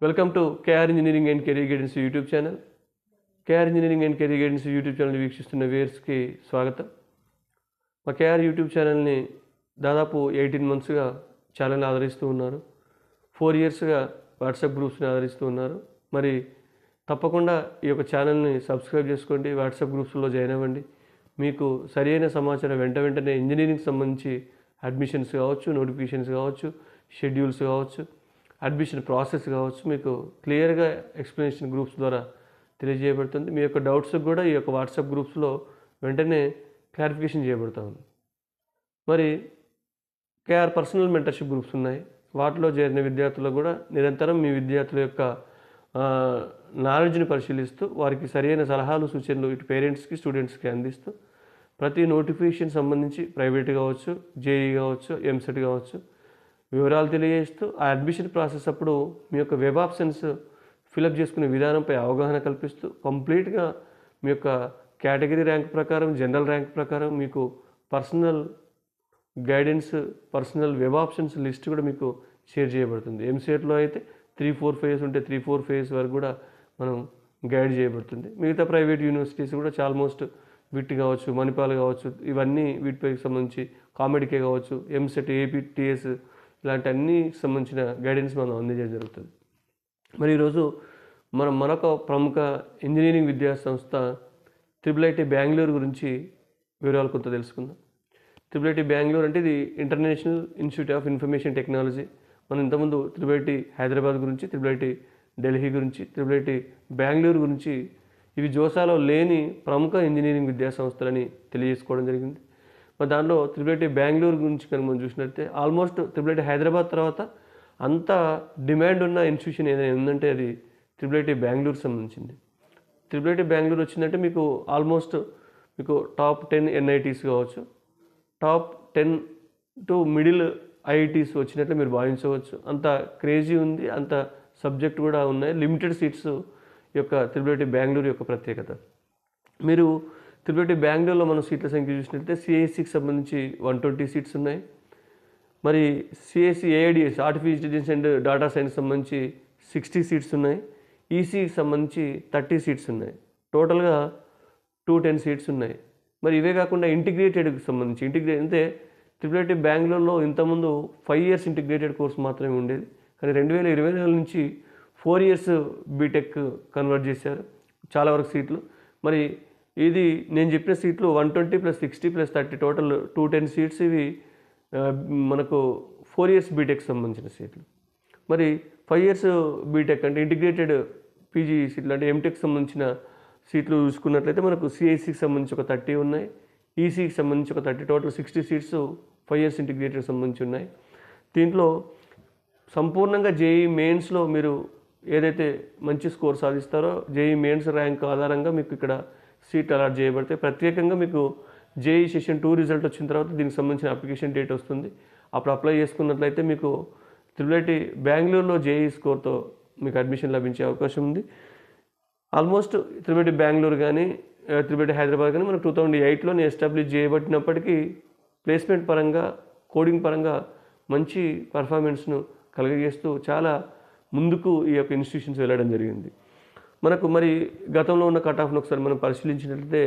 Welcome to KR engineering and career guidance YouTube channel. KR engineering and career guidance YouTube channel వీక్షిస్తున్న వ్యూయర్స్కి స్వాగతం. మా KR YouTube ఛానల్ని దాదాపు 18 monthsగా ఛానల్ని ఆదరిస్తూ ఉన్నారు. 4 yearsగా వాట్సాప్ గ్రూప్స్ని ఆదరిస్తూ ఉన్నారు. మరి తప్పకుండా ఈ యొక్క ఛానల్ని సబ్స్క్రైబ్ చేసుకోండి, వాట్సాప్ గ్రూప్స్లో జాయిన్ అవ్వండి. మీకు సరైన సమాచారం వెంటనే ఇంజనీరింగ్కి సంబంధించి అడ్మిషన్స్ కావచ్చు, నోటిఫికేషన్స్ కావచ్చు, షెడ్యూల్స్ కావచ్చు, అడ్మిషన్ ప్రాసెస్ కావచ్చు, మీకు క్లియర్గా ఎక్స్ప్లెనేషన్ గ్రూప్స్ ద్వారా తెలియజేయబడుతుంది. మీ యొక్క డౌట్స్ కూడా ఈ యొక్క వాట్సాప్ గ్రూప్స్లో వెంటనే క్లారిఫికేషన్ చేయబడుతూ ఉంది. మరి కేఆర్ పర్సనల్ మెంటర్షిప్ గ్రూప్స్ ఉన్నాయి. వాటిలో చేరిన విద్యార్థులకు కూడా నిరంతరం మీ విద్యార్థుల యొక్క నాలెడ్జ్ని పరిశీలిస్తూ వారికి సరైన సలహాలు, సూచనలు ఇటు పేరెంట్స్కి, స్టూడెంట్స్కి అందిస్తూ ప్రతి నోటిఫికేషన్ సంబంధించి ప్రైవేట్ కావచ్చు, జేఈ కావచ్చు, ఎంసెట్ కావచ్చు వివరాలు తెలియజేస్తూ ఆ అడ్మిషన్ ప్రాసెస్ అప్పుడు మీ యొక్క వెబ్ ఆప్షన్స్ ఫిలప్ చేసుకునే విధానంపై అవగాహన కల్పిస్తూ కంప్లీట్గా మీ యొక్క కేటగిరీ ర్యాంక్ ప్రకారం, జనరల్ ర్యాంక్ ప్రకారం మీకు personal guidance, personal web options list కూడా మీకు షేర్ చేయబడుతుంది. ఎంసెట్లో అయితే 3-4 phases ఉంటే 3-4 phases వరకు కూడా మనం గైడ్ చేయబడుతుంది. మిగతా ప్రైవేట్ యూనివర్సిటీస్ కూడా ఆల్మోస్ట్ విట్ కావచ్చు, మణిపాల్ కావచ్చు, ఇవన్నీ వీటిపై సంబంధించి కామెడీకే కావచ్చు, ఎంసెట్, ఏపీటీఎస్ ఇలాంటి అన్ని సంబంధించిన గైడెన్స్ మనం అందజేయడం జరుగుతుంది. మరి ఈరోజు మనం మరొక ప్రముఖ ఇంజనీరింగ్ విద్యా సంస్థ IIIT బెంగళూరు గురించి వివరాలు కొంత తెలుసుకుందాం. IIIT బెంగళూరు అంటే ఇది international institute of information technology. మనం ఇంతకుముందు IIIT హైదరాబాద్ గురించి, IIIT ఢిల్లీ గురించి, IIIT బెంగళూరు గురించి ఇవి జోసాలో లేని ప్రముఖ ఇంజనీరింగ్ విద్యా సంస్థలని తెలియజేసుకోవడం జరిగింది. మరి దాంట్లో IIIT బెంగళూరు గురించి కనుక మనం చూసినట్లయితే ఆల్మోస్ట్ IIIT హైదరాబాద్ తర్వాత అంత డిమాండ్ ఉన్న ఇన్స్టిట్యూషన్ ఏదైనా ఉందంటే అది IIIT బెంగళూరు సంబంధించింది. IIIT బెంగళూరు వచ్చిందంటే మీకు ఆల్మోస్ట్ మీకు టాప్ 10 NITs కావచ్చు, టాప్ 10 టు మిడిల్ IITs వచ్చినట్లు మీరు భావించవచ్చు. అంత క్రేజీ ఉంది, అంత సబ్జెక్ట్ కూడా ఉన్నాయి. లిమిటెడ్ సీట్స్ ఈ యొక్క IIIT బెంగళూరు యొక్క ప్రత్యేకత. మీరు IIIT బెంగళూరులో మనం సీట్ల సంఖ్య చూసినట్లయితే సిఎస్సికి సంబంధించి 120 సీట్స్ ఉన్నాయి. మరి CSE AIDS artificial intelligence and data science సంబంధించి 60 సీట్స్ ఉన్నాయి. ఈసీకి సంబంధించి 30 సీట్స్ ఉన్నాయి. టోటల్గా 210 సీట్స్ ఉన్నాయి. మరి ఇవే కాకుండా ఇంటిగ్రేటెడ్కి సంబంధించి అంటే IIIT బెంగళూరులో ఇంతకుముందు 5 years ఇంటిగ్రేటెడ్ కోర్స్ మాత్రమే ఉండేది. కానీ 2024 నుంచి 4 years బీటెక్ కన్వర్ట్ చేశారు చాలా వరకు సీట్లు. మరి ఇది నేను చెప్పిన సీట్లు 120 + 60 + 30 టోటల్ 210 సీట్స్. ఇవి మనకు 4 years బీటెక్ సంబంధించిన సీట్లు. మరి 5 years బీటెక్ అంటే ఇంటిగ్రేటెడ్ పీజీ సీట్లు అంటే ఎంటెక్ సంబంధించిన సీట్లు చూసుకున్నట్లయితే మనకు సిఐసికి సంబంధించి ఒక 30 ఉన్నాయి, ఈసీకి సంబంధించి ఒక 30, టోటల్ 60 సీట్స్ 5 years ఇంటిగ్రేటెడ్ సంబంధించి ఉన్నాయి. దీంట్లో సంపూర్ణంగా జేఈ మెయిన్స్లో మీరు ఏదైతే మంచి స్కోర్ సాధిస్తారో జేఈ మెయిన్స్ ర్యాంక్ ఆధారంగా మీకు ఇక్కడ సీట్ అలాట్ చేయబడితే ప్రత్యేకంగా మీకు జేఈ సెషన్ 2 రిజల్ట్ వచ్చిన తర్వాత దీనికి సంబంధించిన అప్లికేషన్ డేట్ వస్తుంది. అప్పుడు అప్లై చేసుకున్నట్లయితే మీకు IIIT బెంగళూరులో జేఈ స్కోర్తో మీకు అడ్మిషన్ లభించే అవకాశం ఉంది. ఆల్మోస్ట్ IIIT బెంగళూరు కానీ IIIT హైదరాబాద్ కానీ మనకు 2008లోనే ఎస్టాబ్లిష్ చేయబడినప్పటికీ ప్లేస్మెంట్ పరంగా, కోడింగ్ పరంగా మంచి పర్ఫార్మెన్స్ను కలుగజేస్తూ చాలా ముందుకు ఈ యొక్క ఇన్స్టిట్యూషన్స్ వెళ్ళడం జరిగింది. మనకు మరి గతంలో ఉన్న కట్ ఆఫ్ను ఒకసారి మనం పరిశీలించినట్లయితే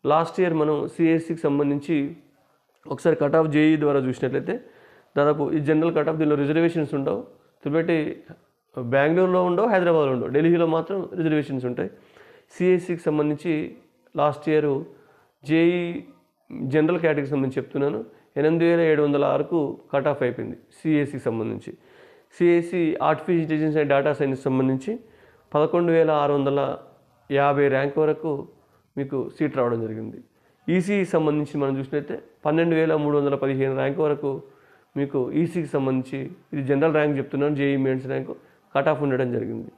లాస్ట్ ఇయర్ మనం సిఎస్సికి సంబంధించి ఒకసారి కట్ ఆఫ్ జేఈ ద్వారా చూసినట్లయితే దాదాపు ఈ జనరల్ కట్ ఆఫ్ దీనిలో రిజర్వేషన్స్ ఉండవు. IIIT బెంగళూరులో ఉండవు, హైదరాబాద్లో ఉండవు, ఢిల్లీలో మాత్రం రిజర్వేషన్స్ ఉంటాయి. సిఎస్సికి సంబంధించి లాస్ట్ ఇయర్ జేఈ జనరల్ కేటగిరీకి సంబంధించి చెప్తున్నాను 8706కు కట్ ఆఫ్ అయిపోయింది సిఎస్సికి సంబంధించి. CSE artificial intelligence and data science సంబంధించి 11,650 ర్యాంక్ వరకు మీకు సీట్ రావడం జరిగింది. ఈసీకి సంబంధించి మనం చూసినట్లయితే 12,315 ర్యాంక్ వరకు మీకు ఈసీకి సంబంధించి, ఇది జనరల్ ర్యాంక్ చెప్తున్నాను, JEE mains rank cut off ఉండడం జరిగింది.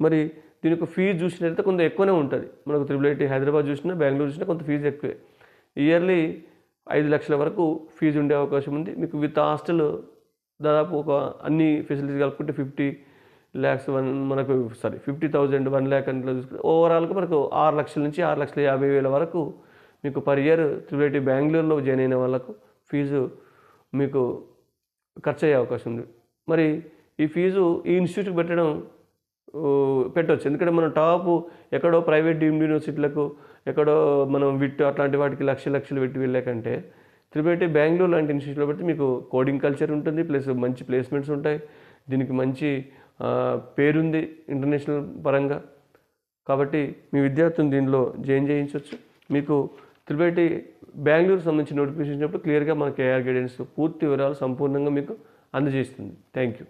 మరి దీని యొక్క ఫీజు చూసినట్లయితే కొంత ఎక్కువనే ఉంటుంది. మనకు IIIT హైదరాబాద్ చూసినా, బెంగళూరు చూసినా కొంత ఫీజు ఎక్కువే. ఇయర్లీ 5 లక్షల వరకు ఫీజు ఉండే అవకాశం ఉంది. మీకు విత్ హాస్టల్ దాదాపు ఒక అన్ని ఫెసిలిటీస్ కలుపుకుంటే 50 lakhs 50,000 1 lakh అంటే చూసుకుంటే ఓవరాల్గా మనకు 6 లక్షల నుంచి 6,50,000 వరకు మీకు పర్ ఇయర్ IIIT బెంగళూరులో జాయిన్ అయిన వాళ్ళకు ఫీజు మీకు ఖర్చు అయ్యే అవకాశం ఉంది. మరి ఈ ఫీజు ఈ ఇన్స్టిట్యూట్కి పెట్టడం పెట్టవచ్చు. ఎందుకంటే మనం టాప్ ఎక్కడో ప్రైవేట్ డీమ్డ్ యూనివర్సిటీలకు ఎక్కడో మనం విట్ అట్లాంటి వాటికి లక్షలు పెట్టి వెళ్ళే కంటే త్రిబేటి బెంగళూరు లాంటి ఇన్స్టిట్యూట్లో పెడితే మీకు కోడింగ్ కల్చర్ ఉంటుంది, ప్లస్ మంచి ప్లేస్మెంట్స్ ఉంటాయి. దీనికి మంచి పేరుంది ఇంటర్నేషనల్ పరంగా. కాబట్టి మీ విద్యార్థులను దీనిలో జాయిన్ చేయించవచ్చు. మీకు త్రిబేటి బెంగళూరు సంబంధించిన నోటిఫికేషన్ ఇచ్చినప్పుడు క్లియర్గా మన కేఆర్ గైడెన్స్ పూర్తి వివరాలు సంపూర్ణంగా మీకు అందజేస్తుంది. Thank you.